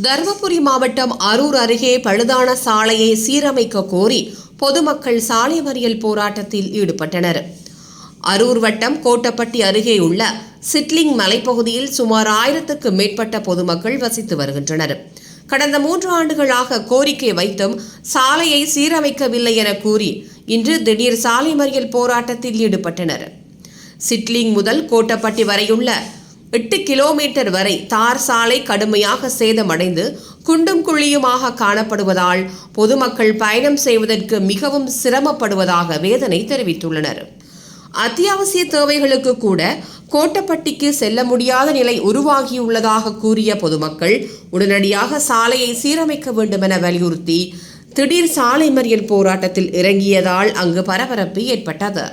தருமபுரி மாவட்டம் அரூர் அருகே பழுதான சாலையை சீரமைக்க கோரி பொதுமக்கள் சாலை மறியல் போராட்டத்தில் ஈடுபட்டனர். அரூர் வட்டம் கோட்டப்பட்டி அருகே உள்ள சிட்லிங் மலைப்பகுதியில் சுமார் 1000க்கு மேற்பட்ட பொதுமக்கள் வசித்து வருகின்றனர். கடந்த 3 ஆண்டுகளாக கோரிக்கை வைத்தும் சாலையை சீரமைக்கவில்லை என கூறி இன்று திடீர் சாலை மறியல் போராட்டத்தில் ஈடுபட்டனர். சிட்லிங் முதல் கோட்டப்பட்டி வரையுள்ள 8 கிலோமீட்டர் வரை தார் சாலை கடுமையாக சேதமடைந்து குண்டும் குழியுமாக காணப்படுவதால் பொதுமக்கள் பயணம் செய்வதற்கு மிகவும் சிரமப்படுவதாக வேதனை தெரிவித்துள்ளனர். அத்தியாவசிய தேவைகளுக்கு கூட கோட்டப்பட்டிக்கு செல்ல முடியாத நிலை உருவாகியுள்ளதாக கூறிய பொதுமக்கள் உடனடியாக சாலையை சீரமைக்க வேண்டும் என வலியுறுத்தி திடீர் சாலை மறியல் போராட்டத்தில் இறங்கியதால் அங்கு பரபரப்பு ஏற்பட்டது.